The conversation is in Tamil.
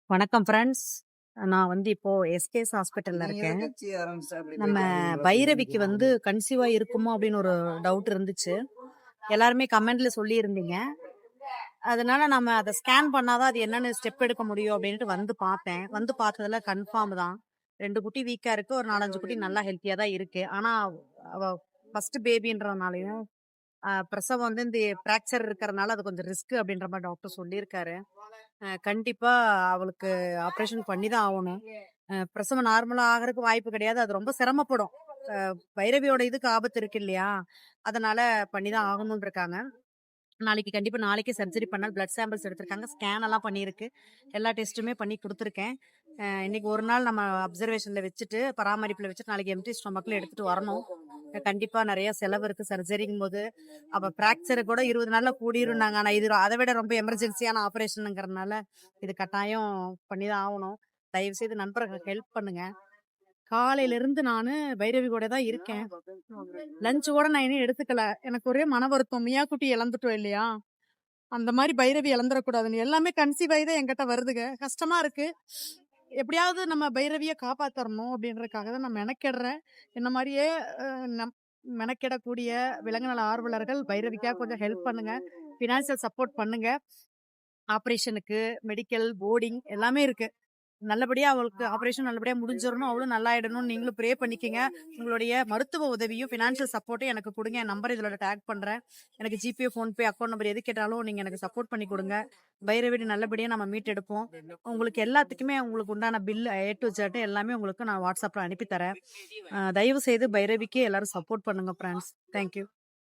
வணக்கம் ஃப்ரெண்ட்ஸ். நான் இப்போ எஸ்கேஎஸ் ஹாஸ்பிட்டல்ல இருக்கேன். நம்ம பைரவிக்கு கன்சீவா இருக்குமோ அப்படின்னு ஒரு டவுட் இருந்துச்சு. எல்லாருமே கமெண்ட்ல சொல்லியிருந்தீங்க. அதனால நம்ம அத ஸ்கேன் பண்ணாதான் அது என்னன்னு ஸ்டெப் எடுக்க முடியும் அப்படின்ட்டு பார்த்தேன். பார்த்ததுல கன்ஃபார்ம் தான். 2 குட்டி வீக்கா இருக்கு. ஒரு 4, 5 குட்டி நல்லா ஹெல்த்தியா தான் இருக்கு. ஆனா அவ ஃபர்ஸ்ட் பேபின்றனாலயும் பிரசவம் இந்த ஃப்ராக்சர் இருக்கறனால அது கொஞ்சம் ரிஸ்க் அப்படின்ற மாரி டாக்டர் சொல்லியிருக்காரு. கண்டிப்பா அவளுக்கு ஆப்ரேஷன் பண்ணி தான் ஆவணும். பிரசவம் நார்மலா ஆகறதுக்கு வாய்ப்பு கிடையாது. அது ரொம்ப சிரமப்படும். பைரவியோட இதுக்கு ஆபத்து இருக்கு இல்லையா? அதனால பண்ணி தான் ஆகணும்னு இருக்காங்க. கண்டிப்பா நாளைக்கே சர்ஜரி பண்ணா பிளட் சாம்பிள்ஸ் எடுத்திருக்காங்க. ஸ்கேன் எல்லாம் பண்ணியிருக்கு. எல்லா டெஸ்ட்டுமே பண்ணி குடுத்துருக்கேன். இன்னைக்கு ஒரு நாள் நம்ம அப்சர்வேஷன்ல வச்சுட்டு, பராமரிப்புல வச்சுட்டு நாளைக்கு எம்ப்டி ஸ்டொமக்ல எடுத்துட்டு வரணும். கண்டிப்பா நெறைய செலவு இருக்கு சர்ஜரிங்கும்போது. அப்ப ஃப்ராக்சர் கூட 20 நாள்ல கூடிரும்னாங்க. ஆனா இது அத விட ரொம்ப எமர்ஜென்சியான ஆபரேஷன்ங்கிறனால, இது கட்டாயம் பண்ணி தான் ஆவணும். தயவு செய்து நண்பர்களுக்கு ஹெல்ப் பண்ணுங்க. காலையில இருந்து நானு பைரவி கூட தான் இருக்கேன். லஞ்ச் கூட நான் இன்னும் எடுத்துக்கல. எனக்கு ஒரே மன வருத்தம். மியா குட்டி இழந்துட்டோம் இல்லையா? அந்த மாரி பைரவி இழந்துறக்கூடாதுன்னு. எல்லாமே கன்சீவ் ஆயி தான் என்கிட்ட வருதுங்க. கஷ்டமா இருக்கு. எப்படியாவது நம்ம பைரவிய காப்பாத்தரணும் அப்படின்றதுக்காக தான் நான் மெனக்கெடுறேன். என்ன மாரியே அ நம் மெனக்கெடக்கூடிய விலங்கு நல ஆர்வலர்கள் பைரவிக்காக கொஞ்சம் ஹெல்ப் பண்ணுங்க. ஃபினான்சியல் சப்போர்ட் பண்ணுங்க. ஆப்பரேஷனுக்கு, மெடிக்கல், போர்டிங் எல்லாமே இருக்கு. நல்லபடியா அவளுக்கு ஆப்பரேஷன் நல்லபடியா முடிஞ்சிரணும். அவளும் நல்லாயிடணும்னு நீங்களும் ப்ரே பண்ணிக்கங்க. உங்களுடைய மருத்துவ உதவியும், ஃபினான்ஷியல் சப்போர்ட்டும் எனக்கு குடுங்க. என் நம்பர் இதுல டேக் பண்றேன். எனக்கு ஜிபே, ஃபோன்பே அக்கவுண்ட் நம்பர் எது கேட்டாலும் நீங்க எனக்கு சப்போர்ட் பண்ணி குடுங்க. பைரவிய நல்லபடியா நம்ம மீட்டெடுப்போம். உங்களுக்கு எல்லாத்துக்குமே உங்களுக்கு உண்டான பில் ஏ டூ ஜெட் எல்லாமே உங்களுக்கு நான் வாட்ஸ்அப்ல அனுப்பி தரேன். தயவு செய்து பைரவிக்கு எல்லாரும் சப்போர்ட் பண்ணுங்க ஃப்ரெண்ட்ஸ். Thank you.